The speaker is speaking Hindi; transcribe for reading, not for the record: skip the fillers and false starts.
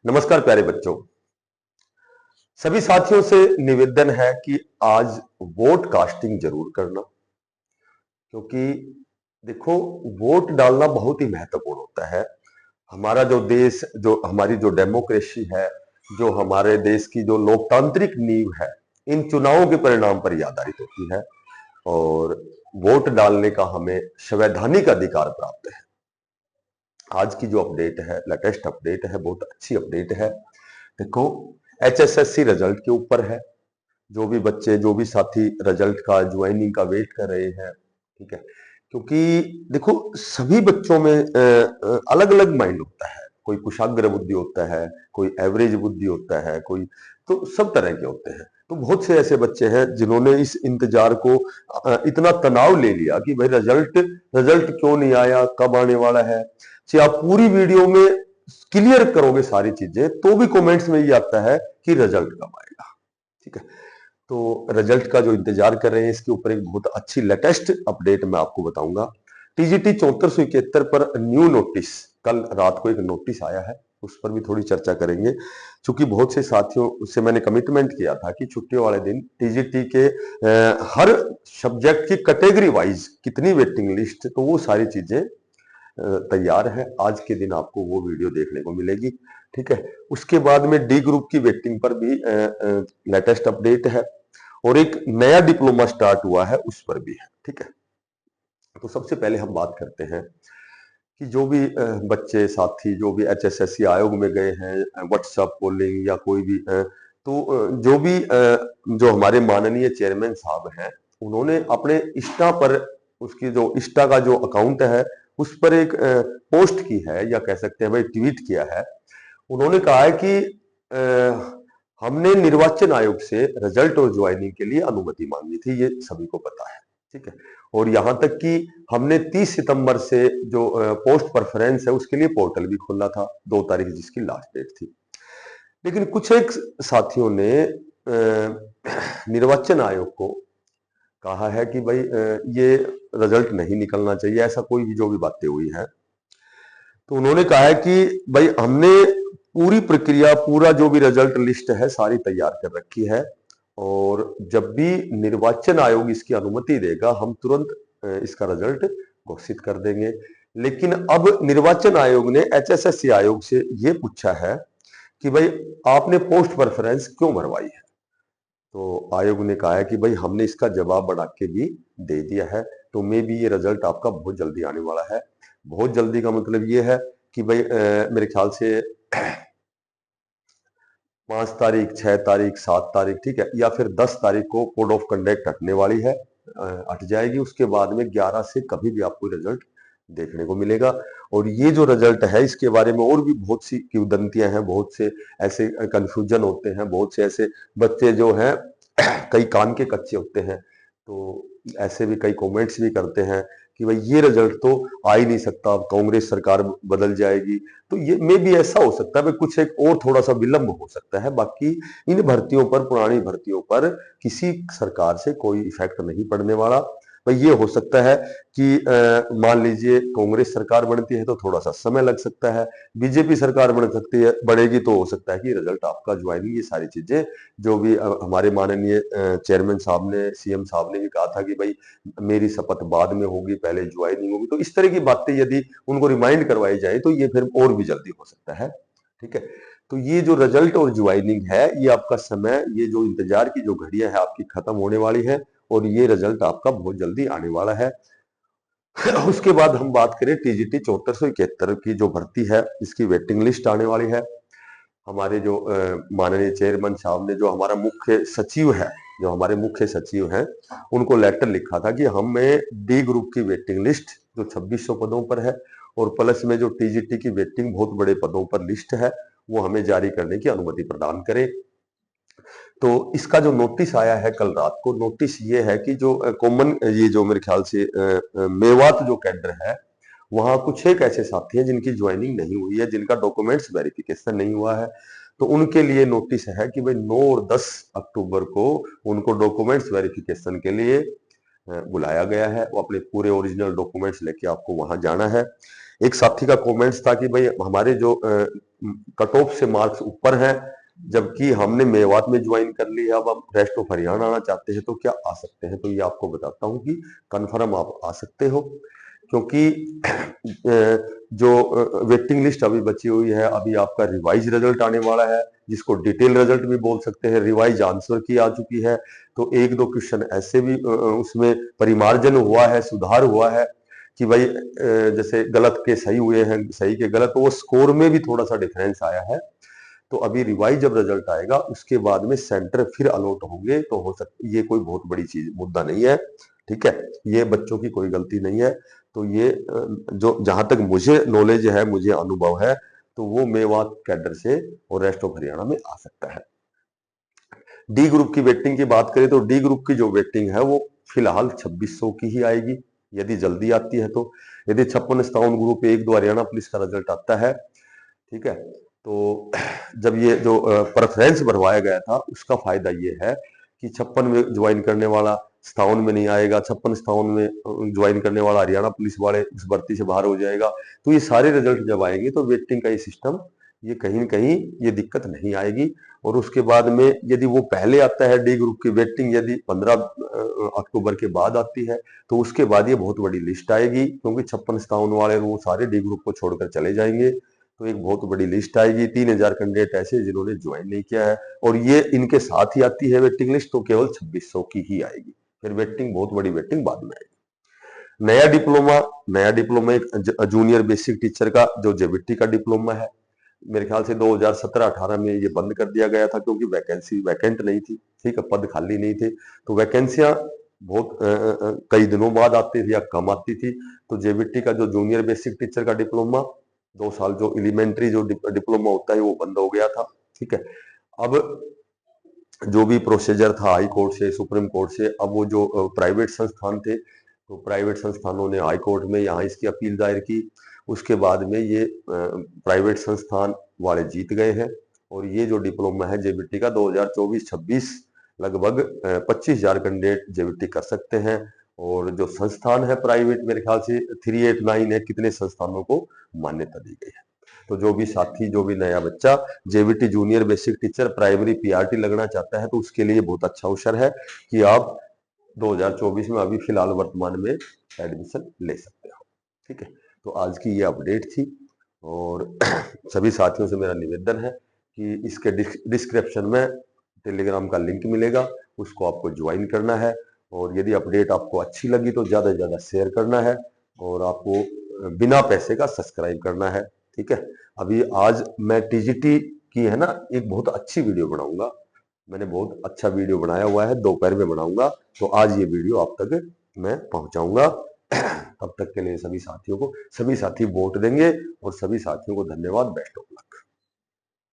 नमस्कार प्यारे बच्चों। सभी साथियों से निवेदन है कि आज वोट कास्टिंग जरूर करना, क्योंकि देखो, वोट डालना बहुत ही महत्वपूर्ण होता है। हमारा जो देश, जो हमारी जो डेमोक्रेसी है, जो हमारे देश की जो लोकतांत्रिक नींव है, इन चुनावों के परिणाम पर ही आधारित होती है। और वोट डालने का हमें संवैधानिक अधिकार प्राप्त है। आज की जो अपडेट है, लेटेस्ट अपडेट है, बहुत अच्छी अपडेट है। देखो, एचएसएससी रिजल्ट के ऊपर है। जो भी बच्चे, जो भी साथी रिजल्ट का, ज्वाइनिंग का वेट कर रहे हैं, ठीक है, क्योंकि देखो, सभी बच्चों में अलग अलग माइंड होता है। कोई कुशाग्र बुद्धि होता है, कोई एवरेज बुद्धि होता है, कोई, तो सब तरह के होते हैं। तो बहुत से ऐसे बच्चे हैं जिन्होंने इस इंतजार को इतना तनाव ले लिया कि भाई रिजल्ट रिजल्ट क्यों नहीं आया, कब आने वाला है। चाहे आप पूरी वीडियो में क्लियर करोगे सारी चीजें, तो भी कमेंट्स में ये आता है कि रिजल्ट कब आएगा। ठीक है, तो रिजल्ट का जो इंतजार कर रहे हैं, इसके ऊपर एक बहुत अच्छी लेटेस्ट अपडेट मैं आपको बताऊंगा। टीजीटी 7471 पर न्यू नोटिस, कल रात को एक नोटिस आया है, उस पर भी थोड़ी चर्चा करेंगे। क्योंकि बहुत से साथियों से मैंने कमिटमेंट किया था कि छुट्टियों वाले दिन टीजीटी के हर सब्जेक्ट की कैटेगरी वाइज कितनी वेटिंग लिस्ट, तो वो सारी चीजें तैयार है। आज के दिन आपको वो वीडियो देखने को मिलेगी। ठीक है, उसके बाद में डी ग्रुप की वेटिंग पर भी लेटेस्ट अपडेट है, और एक नया डिप्लोमा स्टार्ट हुआ है, उस पर भी है। ठीक है, तो सबसे पहले हम बात करते हैं कि जो भी बच्चे साथी जो भी एचएसएससी आयोग में गए हैं, व्हाट्सएप पोलिंग या कोई भी तो जो भी जो हमारे माननीय चेयरमैन साहब हैं, उन्होंने अपने इंस्टा पर, उसकी जो इंस्टा का जो अकाउंट है, उस पर एक पोस्ट की है, या कह सकते हैं भाई ट्वीट किया है। उन्होंने कहा है कि हमने निर्वाचन आयोग से रिजल्ट और ज्वाइनिंग के लिए अनुमति मांगी थी, ये सभी को पता है। ठीक है, और यहां तक कि हमने 30 सितंबर से जो पोस्ट प्रेफरेंस है, उसके लिए पोर्टल भी खोला था, 2 तारीख जिसकी लास्ट डेट थी। लेकिन कुछ एक साथियों ने निर्वाचन आयोग को कहा है कि भाई ये रिजल्ट नहीं निकलना चाहिए, ऐसा कोई भी जो भी बातें हुई है। तो उन्होंने कहा है कि भाई हमने पूरी प्रक्रिया, पूरा जो भी रिजल्ट लिस्ट है, सारी तैयार कर रखी है, और जब भी निर्वाचन आयोग इसकी अनुमति देगा, हम तुरंत इसका रिजल्ट घोषित कर देंगे। लेकिन अब निर्वाचन आयोग ने एचएसएससी आयोग से ये पूछा है कि भाई आपने पोस्ट प्रेफरेंस क्यों भरवाई है। तो आयोग ने कहा है कि भाई हमने इसका जवाब बना के भी दे दिया है, तो मे भी ये रिजल्ट आपका बहुत जल्दी आने वाला है। बहुत जल्दी का मतलब ये है कि भाई मेरे ख्याल से 5 तारीख, 6 तारीख, 7 तारीख, ठीक है, या फिर 10 तारीख को कोड ऑफ कंडक्ट हटने वाली है, हट जाएगी। उसके बाद में 11 से कभी भी आपको रिजल्ट देखने को मिलेगा। और ये जो रिजल्ट है, इसके बारे में और भी बहुत सी किंवदंतियां हैं, बहुत से ऐसे कंफ्यूजन होते हैं, बहुत से ऐसे बच्चे जो हैं कई कान के कच्चे होते हैं, तो ऐसे भी कई कमेंट्स भी करते हैं कि भाई ये रिजल्ट तो आ ही नहीं सकता, अब कांग्रेस सरकार बदल जाएगी। तो ये मे भी ऐसा हो सकता है भाई, कुछ एक और थोड़ा सा विलंब हो सकता है। बाकी इन भर्तियों पर, पुरानी भर्तियों पर किसी सरकार से कोई इफेक्ट नहीं पड़ने वाला। भाई ये हो सकता है कि मान लीजिए कांग्रेस सरकार बनती है तो थोड़ा सा समय लग सकता है, बीजेपी सरकार बन सकती है, बढ़ेगी तो हो सकता है कि रिजल्ट आपका ज्वाइनिंग, ये सारी चीजें जो भी हमारे माननीय चेयरमैन साहब ने, सीएम साहब ने भी कहा था कि भाई मेरी शपथ बाद में होगी, पहले ज्वाइनिंग होगी। तो इस तरह की बातें यदि उनको रिमाइंड करवाई जाए तो ये फिर और भी जल्दी हो सकता है। ठीक है, तो ये जो रिजल्ट और ज्वाइनिंग है, ये आपका समय, ये जो इंतजार की जो घड़ियां है आपकी खत्म होने वाली है, और ये रिजल्ट आपका बहुत जल्दी आने वाला है। उसके बाद हम बात करें टीजीटी 7471 की जो भर्ती है, इसकी वेटिंग लिस्ट आने वाली है। हमारे जो माननीय चेयरमैन साहब ने, जो हमारा मुख्य सचिव है, जो हमारे मुख्य सचिव हैं, उनको लेटर लिखा था कि हमें डी ग्रुप की वेटिंग लिस्ट जो 2600 पदों पर है, और प्लस में जो टीजीटी की वेटिंग बहुत बड़े पदों पर लिस्ट है, वो हमें जारी करने की अनुमति प्रदान करें। तो इसका जो नोटिस आया है कल रात को, नोटिस ये है कि जो कॉमन, ये जो मेरे ख्याल से मेवात जो कैडर है, वहां कुछ एक ऐसे साथी हैं जिनकी ज्वाइनिंग नहीं हुई है, जिनका डॉक्यूमेंट्स वेरिफिकेशन नहीं हुआ है। तो उनके लिए नोटिस है कि भाई 9 और 10 अक्टूबर को उनको डॉक्यूमेंट्स वेरिफिकेशन के लिए बुलाया गया है। वो अपने पूरे ओरिजिनल डॉक्यूमेंट्स लेके आपको वहां जाना है। एक साथी का कमेंट्स था कि भाई हमारे जो कट ऑफ से मार्क्स ऊपर हैं, जबकि हमने मेवात में ज्वाइन कर ली है, अब आप रेस्ट ऑफ हरियाणा आना चाहते हैं तो क्या आ सकते हैं? तो ये आपको बताता हूँ कि कन्फर्म आप आ सकते हो, क्योंकि जो वेटिंग लिस्ट अभी बची हुई है, अभी आपका रिवाइज रिजल्ट आने वाला है, जिसको डिटेल रिजल्ट भी बोल सकते हैं। रिवाइज आंसर की आ चुकी है, तो एक दो क्वेश्चन ऐसे भी उसमें परिमार्जन हुआ है, सुधार हुआ है कि भाई जैसे गलत के सही हुए हैं, सही के गलत, तो वो स्कोर में भी थोड़ा सा डिफरेंस आया है। तो अभी रिवाइज जब रिजल्ट आएगा उसके बाद में सेंटर फिर अलॉट होंगे, तो हो सकता ये कोई बहुत बड़ी चीज मुद्दा नहीं है, ठीक है, ये बच्चों की कोई गलती नहीं है। तो ये जो जहां तक मुझे नॉलेज है, मुझे अनुभव है, तो वो मेवात कैडर से और रेस्ट ऑफ हरियाणा में आ सकता है। डी ग्रुप की वेटिंग की बात करें तो डी ग्रुप की जो वेटिंग है वो फिलहाल 2600 की ही आएगी, यदि जल्दी आती है तो। यदि 56-57 ग्रुप 1-2 हरियाणा पुलिस का रिजल्ट आता है, ठीक है, तो जब ये जो प्रेफरेंस भरवाया गया था उसका फायदा ये है कि 56 में ज्वाइन करने वाला 57 में नहीं आएगा, 56-57 में ज्वाइन करने वाला हरियाणा पुलिस वाले इस भर्ती से बाहर हो जाएगा। तो ये सारे रिजल्ट जब आएंगे तो वेटिंग का ये सिस्टम, ये कहीं न कहीं ये दिक्कत नहीं आएगी। और उसके बाद में यदि वो पहले आता है, डी ग्रुप की वेटिंग यदि 15 अक्टूबर के बाद आती है, तो उसके बाद ये बहुत बड़ी लिस्ट आएगी, क्योंकि 56-57 वाले वो सारे डी ग्रुप को छोड़कर चले जाएंगे। तो एक बहुत बड़ी लिस्ट आएगी, 3000 कैंडिडेट ऐसे जिन्होंने ज्वाइन नहीं किया है, और ये इनके साथ ही आती है वेटिंग लिस्ट, तो केवल 2600 की ही आएगी। फिर वेटिंग, बहुत बड़ी वेटिंग बाद में आएगी। नया डिप्लोमा एक जूनियर बेसिक टीचर का जो जेबीटी का डिप्लोमा है, मेरे ख्याल से 2017-18 में ये बंद कर दिया गया था, क्योंकि वैकेंसी वैकेंट नहीं थी, ठीक है, पद खाली नहीं थे, तो वैकेंसियां बहुत कई दिनों बाद आती थी या कम आती थी। तो जेबीटी का जो जूनियर बेसिक टीचर का डिप्लोमा 2 साल जो एलिमेंट्री जो डिप्लोमा होता है वो बंद हो गया था, ठीक है। अब जो भी प्रोसीजर था हाई कोर्ट से, सुप्रीम कोर्ट से, अब वो जो प्राइवेट संस्थान थे, तो प्राइवेट संस्थानों ने हाई कोर्ट में यहाँ इसकी अपील दायर की। उसके बाद में ये प्राइवेट संस्थान वाले जीत गए हैं, और ये जो डिप्लोमा है जेबीटी का 2024-26 लगभग 25,000 कैंडिडेट जेबीटी कर सकते हैं। और जो संस्थान है प्राइवेट, मेरे ख्याल से 389 है, कितने संस्थानों को मान्यता दी गई है। तो जो भी साथी, जो भी नया बच्चा JBT junior basic teacher primary PRT लगना चाहता है, तो उसके लिए बहुत अच्छा अवसर है कि आप 2024 में अभी फिलहाल वर्तमान में एडमिशन ले सकते हो, ठीक है। तो आज की ये अपडेट थी, और सभी साथियों से मेरा निवेदन है कि इसके डिस्क्रिप्शन में टेलीग्राम का लिंक मिलेगा, उसको आपको ज्वाइन करना है। और यदि अपडेट आपको अच्छी लगी तो ज्यादा से ज्यादा शेयर करना है, और आपको बिना पैसे का सब्सक्राइब करना है, ठीक है। अभी आज मैं टीजीटी की है ना एक बहुत अच्छी वीडियो बनाऊंगा, मैंने बहुत अच्छा वीडियो बनाया हुआ है, दोपहर में बनाऊंगा, तो आज ये वीडियो आप तक मैं पहुंचाऊंगा। तब तक के लिए सभी साथियों को, सभी साथी वोट देंगे, और सभी साथियों को धन्यवाद। Best of luck.